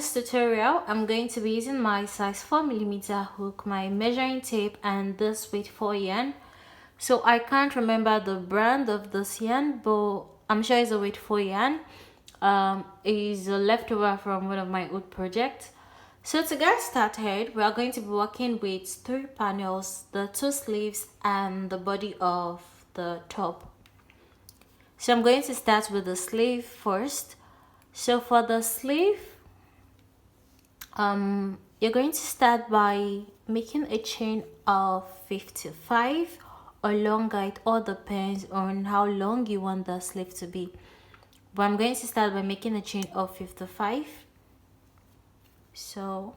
this tutorial, I'm going to be using my size 4mm hook, my measuring tape, and this weight 4 yarn. So I can't remember the brand of this yarn, but I'm sure it's a weight 4 yarn. Is a leftover from one of my old projects. So to get started, we are going to be working with 3 panels, the 2 sleeves and the body of the top. So I'm going to start with the sleeve first. So for the sleeve, you're going to start by making a chain of 55 or longer. It all depends on how long you want the sleeve to be, but I'm going to start by making a chain of 55. So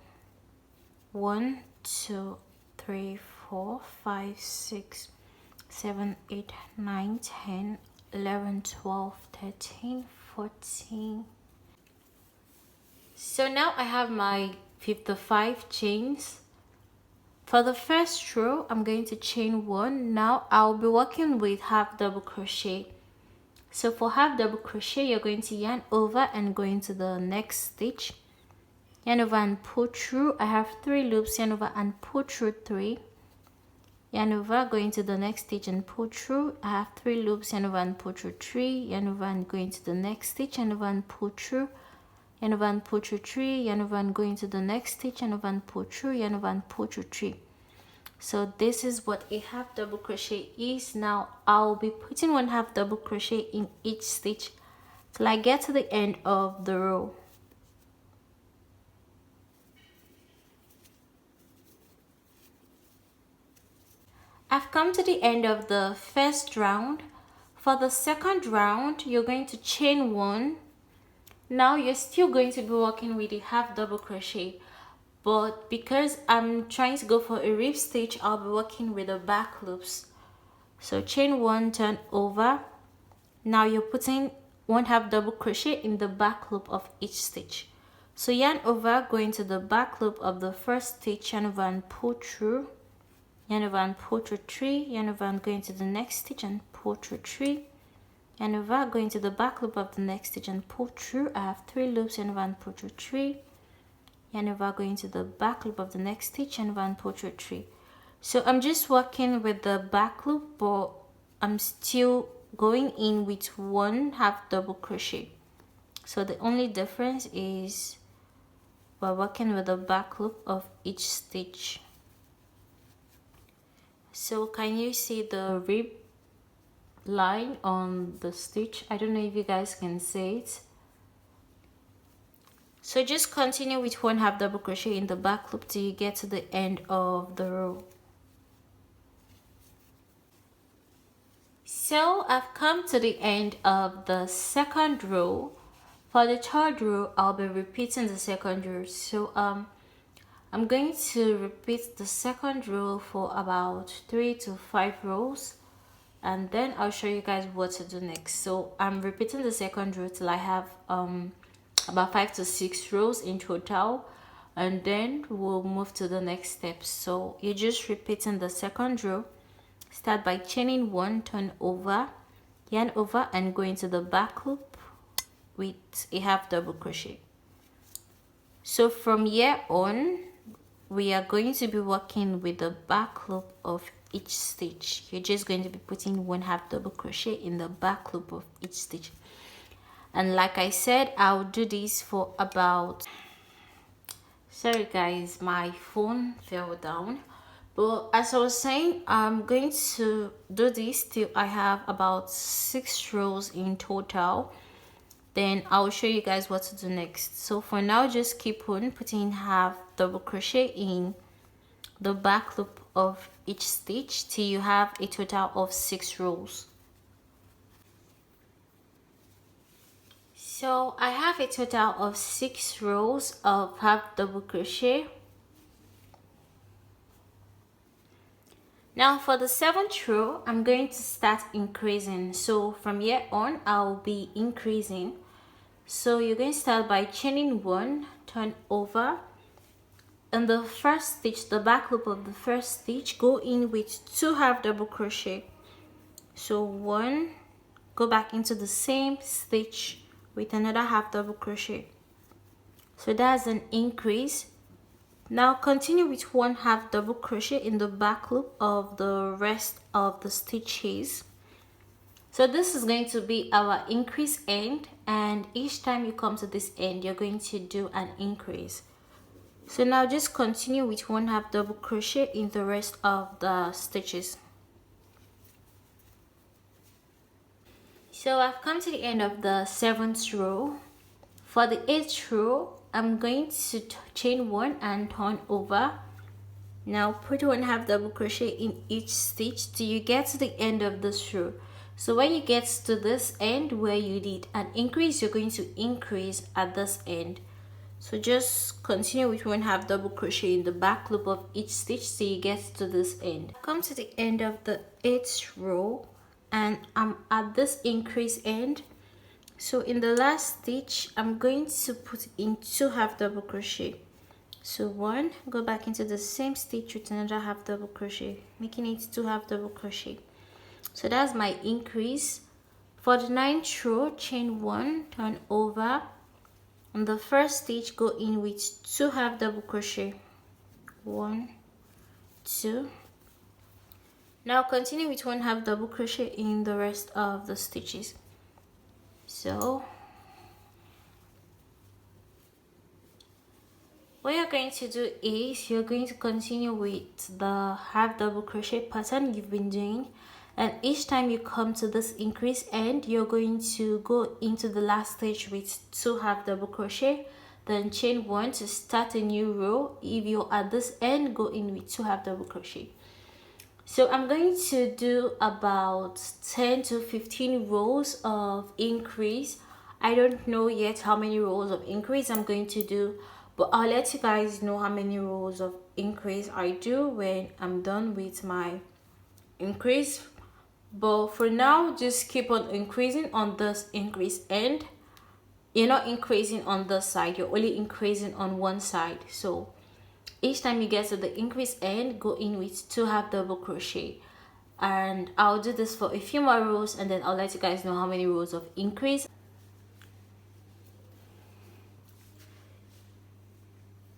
1 2 3 4 5 6 7 8 9 10 11 12 13 14. So now I have my 55 chains. For the first row, I'm going to chain 1. Now I'll be working with half double crochet. So for half double crochet, you're going to yarn over and go into the next stitch, yarn over and pull through. I have 3 loops, yarn over and pull through 3, yarn over, go into the next stitch and pull through. I have 3 loops, yarn over and pull through 3, yarn over and go into the next stitch, yarn over and pull through, yarn over and pull through 3, yarn over and go into the next stitch, yarn over and pull through, yarn over and pull through 3. So this is what a half double crochet is. Now I'll be putting 1 half double crochet in each stitch till I get to the end of the row. I've come to the end of the first round. For the second round, you're going to chain 1. Now you're still going to be working with a half double crochet, but because I'm trying to go for a rib stitch, I'll be working with the back loops. So chain 1, turn over. Now you're putting 1 half double crochet in the back loop of each stitch. So yarn over, go into the back loop of the first stitch, yarn over and pull through, yarn over and pull through 3, yarn over and go into the next stitch and pull through 3, yarn over, go into the back loop of the next stitch and pull through. I have 3 loops, yarn over and pull through 3, yarn over, go into the back loop of the next stitch, yarn over and pull through 3. So I'm just working with the back loop, but I'm still going in with 1 half double crochet. So the only difference is we're working with the back loop of each stitch. So can you see the rib line on the stitch? I don't know if you guys can see it. So just continue with 1 half double crochet in the back loop till you get to the end of the row. So I've come to the end of the second row. For the third row, I'll be repeating the second row. So I'm going to repeat the second row for about 3 to 5 rows, and then I'll show you guys what to do next. So I'm repeating the second row till I have about 5 to 6 rows in total, and then we'll move to the next step. So you're just repeating the second row. Start by chaining 1, turn over, yarn over and go into the back loop with a half double crochet. So from here on, we are going to be working with the back loop of each stitch. You're just going to be putting 1 half double crochet in the back loop of each stitch. And like I said, I'll do this for about, sorry guys, my phone fell down. But as I was saying, I'm going to do this till I have about 6 rows in total. Then I'll show you guys what to do next. So for now, just keep on putting half double crochet in the back loop of each stitch till you have a total of 6 rows. So I have a total of 6 rows of half double crochet. Now for the 7th row, I'm going to start increasing. So from here on, I'll be increasing. So you're going to start by chaining 1, turn over. In the first stitch, the back loop of the first stitch, go in with 2 half double crochet. So 1, go back into the same stitch with another half double crochet. So that's an increase. Now continue with 1/2 double crochet in the back loop of the rest of the stitches. So this is going to be our increase end, and each time you come to this end you're going to do an increase. So now just continue with 1/2 double crochet in the rest of the stitches. So I've come to the end of the 7th row. For the 8th row, I'm going to chain 1 and turn over. Now put 1/2 double crochet in each stitch till you get to the end of this row. So when you get to this end where you did an increase, you're going to increase at this end. So just continue with 1/2 double crochet in the back loop of each stitch till you get to this end. Come to the end of the 8th row and I'm at this increase end. So in the last stitch, I'm going to put in 2/2 double crochet. So 1, go back into the same stitch with another 1/2 double crochet, making it 2/2 double crochet. So that's my increase. For the 9th row, chain 1, turn over. On the first stitch, go in with 2/2 double crochet. 1, 2. Now continue with 1/2 double crochet in the rest of the stitches. So what you're going to do is you're going to continue with the 1/2 double crochet pattern you've been doing, and each time you come to this increase end, you're going to go into the last stitch with 2/2 double crochet, then chain 1 to start a new row. If you're at this end, go in with 2/2 double crochet. So I'm going to do about 10 to 15 rows of increase. I don't know yet how many rows of increase I'm going to do, but I'll let you guys know how many rows of increase I do when I'm done with my increase. But for now, just keep on increasing on this increase end. You're not increasing on this side, you're only increasing on one side. So each time you get to the increase end, go in with 2/2 double crochet. And I'll do this for a few more rows and then I'll let you guys know how many rows of increase.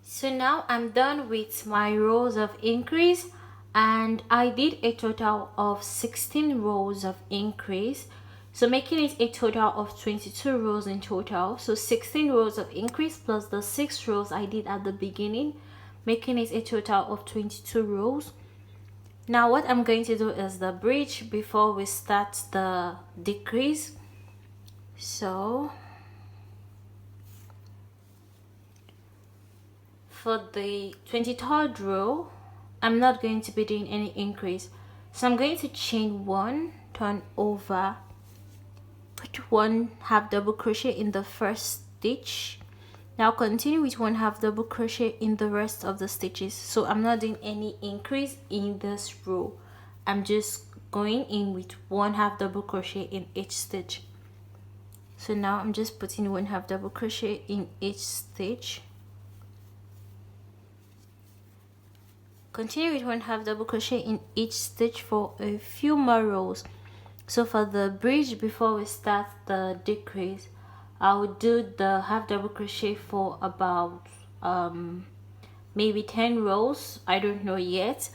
So now I'm done with my rows of increase, and I did a total of 16 rows of increase, so making it a total of 22 rows in total. So 16 rows of increase plus the 6 rows I did at the beginning, making it a total of 22 rows. Now what I'm going to do is the bridge before we start the decrease. So for the 23rd row, I'm not going to be doing any increase, so I'm going to chain 1, turn over, put 1/2 double crochet in the first stitch. Now continue with 1/2 double crochet in the rest of the stitches. So I'm not doing any increase in this row, I'm just going in with 1/2 double crochet in each stitch. So now I'm just putting 1/2 double crochet in each stitch. Continue with 1/2 double crochet in each stitch for a few more rows. So for the bridge before we start the decrease, I will do the 1/2 double crochet for about maybe 10 rows, I don't know yet,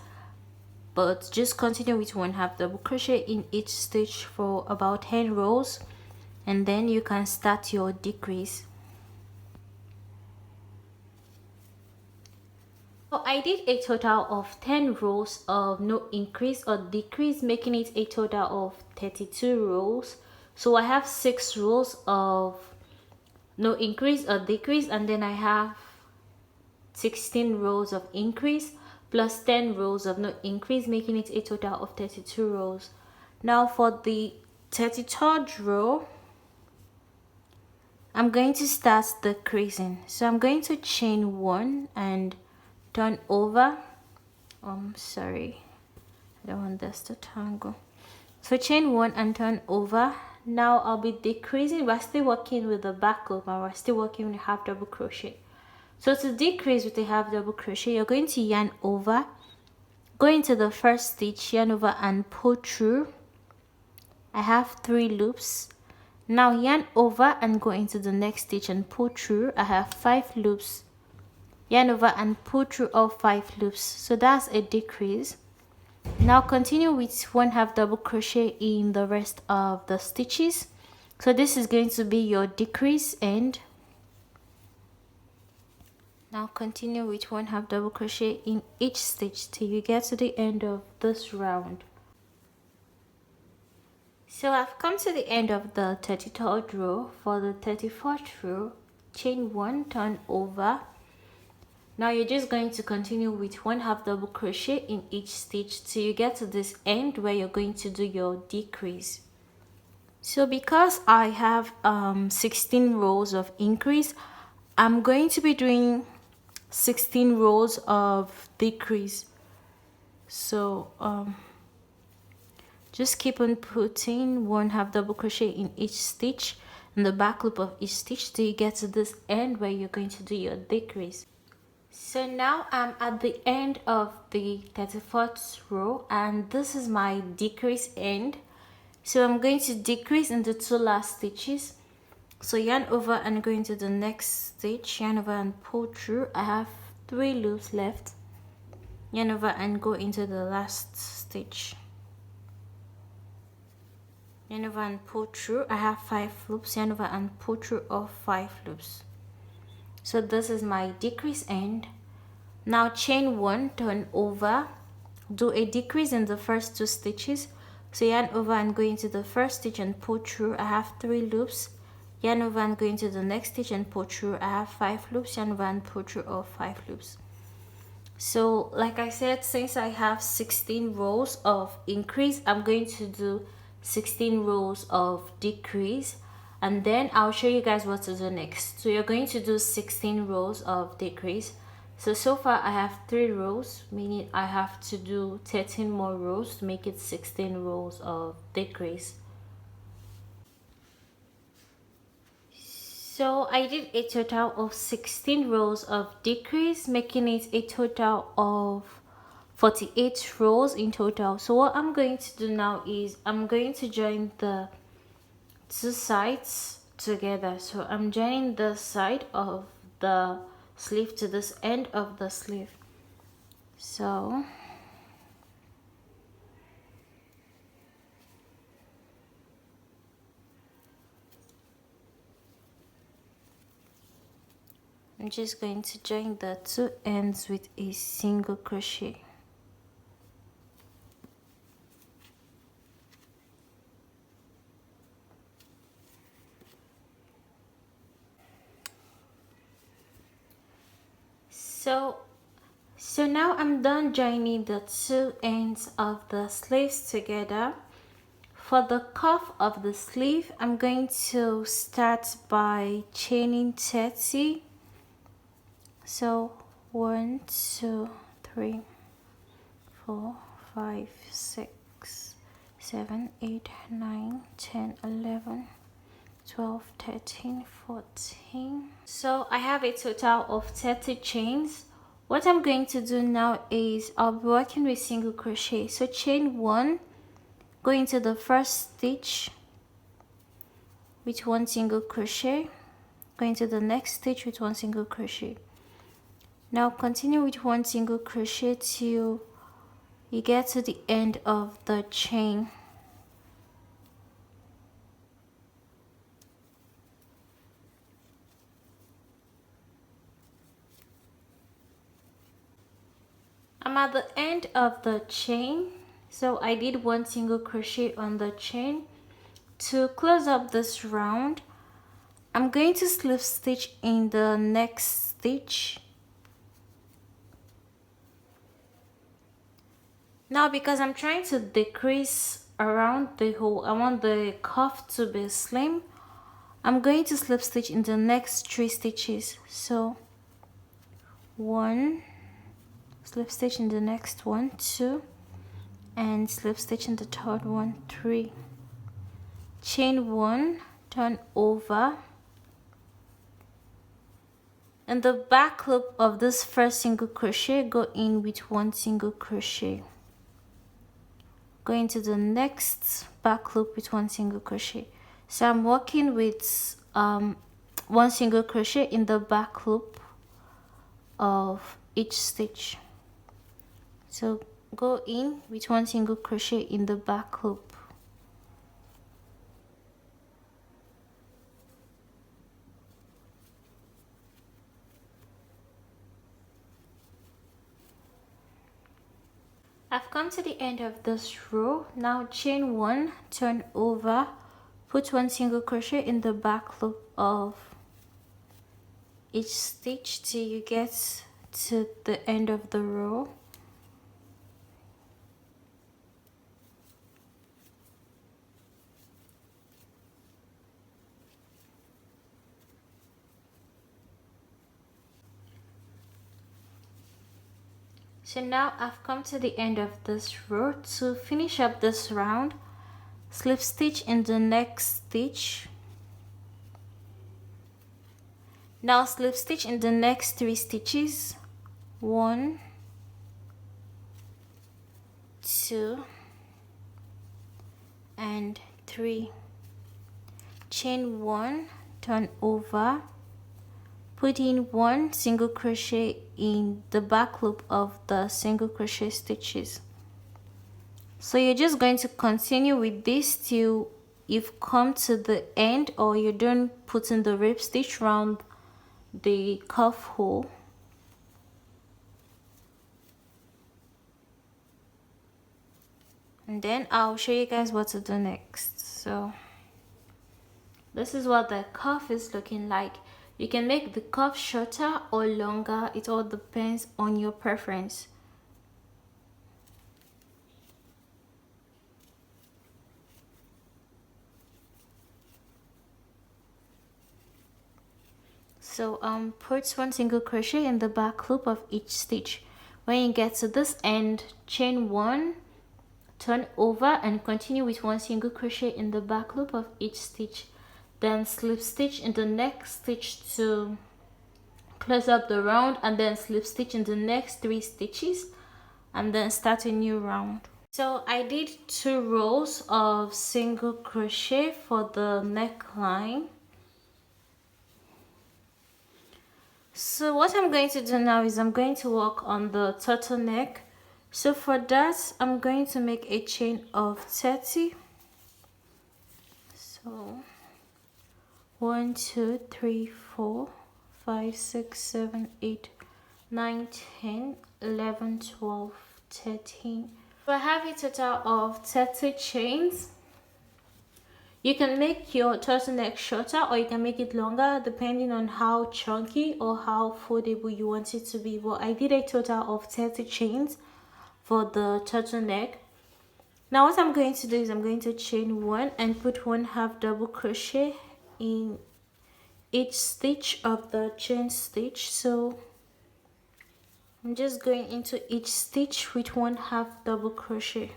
but just continue with 1/2 double crochet in each stitch for about 10 rows and then you can start your decrease. So I did a total of 10 rows of no increase or decrease, making it a total of 32 rows. So I have 6 rows of no increase or decrease, and then I have 16 rows of increase plus 10 rows of no increase, making it a total of 32 rows. Now for the 33rd row, I'm going to start decreasing. So I'm going to chain 1 and turn over. Sorry, I don't want this to tangle. So chain 1 and turn over. Now I'll be decreasing. We're still working with the back loop and we're still working with 1/2 double crochet. So to decrease with a 1/2 double crochet, you're going to yarn over, go into the first stitch, yarn over and pull through. I have 3 loops. Now yarn over and go into the next stitch and pull through. I have 5 loops. Yarn over and pull through all 5 loops, so that's a decrease. Now continue with 1/2 double crochet in the rest of the stitches. So this is going to be your decrease end. Now continue with 1/2 double crochet in each stitch till you get to the end of this round. So I've come to the end of the 33rd row. For the 34th row, chain 1, turn over. Now you're just going to continue with 1/2 double crochet in each stitch till you get to this end where you're going to do your decrease. So because I have 16 rows of increase, I'm going to be doing 16 rows of decrease. So just keep on putting 1/2 double crochet in each stitch and the back loop of each stitch till you get to this end where you're going to do your decrease. So now I'm at the end of the 34th row and this is my decrease end. So I'm going to decrease in the 2 last stitches. So yarn over and go into the next stitch, yarn over and pull through. I have 3 loops left. Yarn over and go into the last stitch. Yarn over and pull through. I have 5 loops. Yarn over and pull through all 5 loops. So this is my decrease end. Now chain 1, turn over, do a decrease in the first 2 stitches. So yarn over and go into the first stitch and pull through. I have 3 loops. Yarn over and go into the next stitch and pull through. I have 5 loops. Yarn over and pull through all 5 loops. So like I said, since I have 16 rows of increase, I'm going to do 16 rows of decrease, and then I'll show you guys what to do next. So you're going to do 16 rows of decrease. So far I have 3 rows, meaning I have to do 13 more rows to make it 16 rows of decrease. So I did a total of 16 rows of decrease, making it a total of 48 rows in total. So what I'm going to do now is I'm going to join the 2 sides together. So I'm joining the side of the sleeve to this end of the sleeve. So I'm just going to join the 2 ends with a single crochet. So now I'm done joining the 2 ends of the sleeves together. For the cuff of the sleeve, I'm going to start by chaining 30. So 1, 2, 3, 4, 5, 6, 7, 8, 9, 10, 11, 12, 13, 14. So I have a total of 30 chains. What I'm going to do now is I'll be working with single crochet. So chain 1, go into the first stitch with 1 single crochet, go into the next stitch with 1 single crochet. Now continue with 1 single crochet till you get to the end of the chain. I'm at the end of the chain, so I did 1 single crochet on the chain. To close up this round, I'm going to slip stitch in the next stitch. Now because I'm trying to decrease around the hole, I want the cuff to be slim, I'm going to slip stitch in the next 3 stitches. So 1, slip stitch in the next one, 2, and slip stitch in the third one, 3. Chain 1, turn over, and the back loop of this first single crochet, go in with 1 single crochet, go into the next back loop with 1 single crochet. So I'm working with one single crochet in the back loop of each stitch. So go in with one single crochet in the back loop. I've come to the end of this row. Now chain one, turn over, put one single crochet in the back loop of each stitch till you get to the end of the row. So now I've come to the end of this row. To finish up this round, slip stitch in the next stitch. Now slip stitch in the next 3 stitches. 1, 2, and 3. Chain 1, turn over, put in one single crochet in the back loop of the single crochet stitches. So you're just going to continue with this till you've come to the end, or you're done putting the rib stitch around the cuff hole. And then I'll show you guys what to do next. So this is what the cuff is looking like. You can make the cuff shorter or longer. It all depends on your preference. So put one single crochet in the back loop of each stitch. When you get to this end, chain 1, turn over, and continue with one single crochet in the back loop of each stitch. Then slip stitch in the next stitch to close up the round, and then slip stitch in the next 3 stitches, and then start a new round. So I did 2 rows of single crochet for the neckline. So what I'm going to do now is I'm going to work on the turtleneck. So for that, I'm going to make a chain of 30. So 1, 2, 3, 4, 5, 6, 7, 8, 9, 10, 11, 12, 13. So I have a total of 30 chains. You can make your turtleneck shorter, or you can make it longer depending on how chunky or how foldable you want it to be. But I did a total of 30 chains for the turtleneck. Now what I'm going to do is I'm going to chain 1 and put 1/2 double crochet in each stitch of the chain stitch. So I'm just going into each stitch with 1/2 double crochet.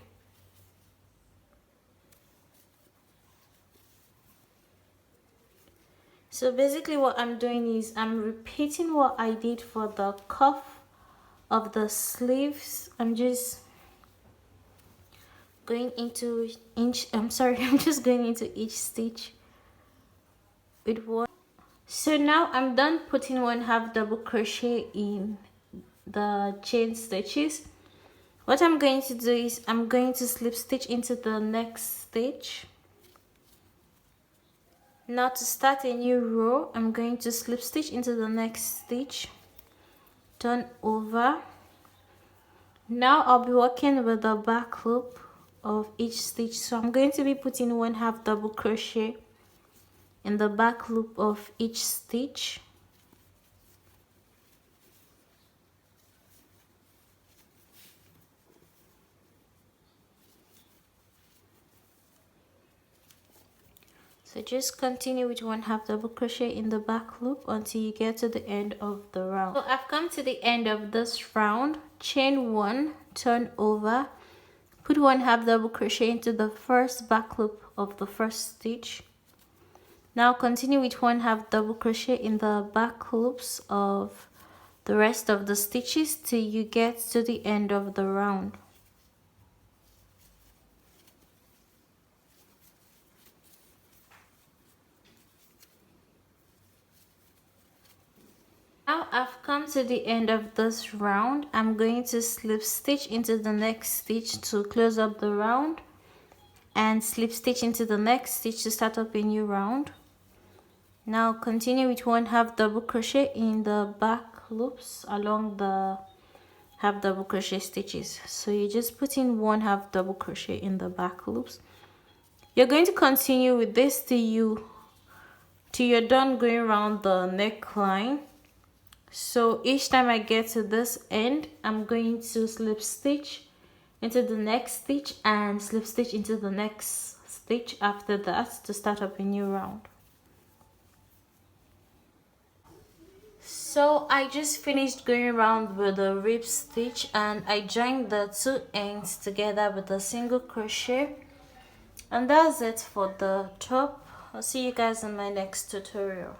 So basically what I'm doing is I'm repeating what I did for the cuff of the sleeves. I'm just going into I'm just going into each stitch with one. So now I'm done putting 1/2 double crochet in the chain stitches. What I'm going to do is I'm going to slip stitch into the next stitch. Now to start a new row, I'm going to slip stitch into the next stitch, turn over. Now I'll be working with the back loop of each stitch. So I'm going to be putting 1/2 double crochet in the back loop of each stitch. So just continue with 1/2 double crochet in the back loop until you get to the end of the round. So I've come to the end of this round. Chain 1, turn over, put 1/2 double crochet into the first back loop of the first stitch. Now continue with 1/2 double crochet in the back loops of the rest of the stitches till you get to the end of the round. Now I've come to the end of this round. I'm going to slip stitch into the next stitch to close up the round, and slip stitch into the next stitch to start up a new round. Now continue with 1/2 double crochet in the back loops along the half double crochet stitches. So you just put in 1/2 double crochet in the back loops. You're going to continue with this till you're done going around the neckline. So each time I get to this end, I'm going to slip stitch into the next stitch and slip stitch into the next stitch after that to start up a new round. So I just finished going around with a rib stitch, and I joined the two ends together with a single crochet, and that's it for the top. I'll see you guys in my next tutorial.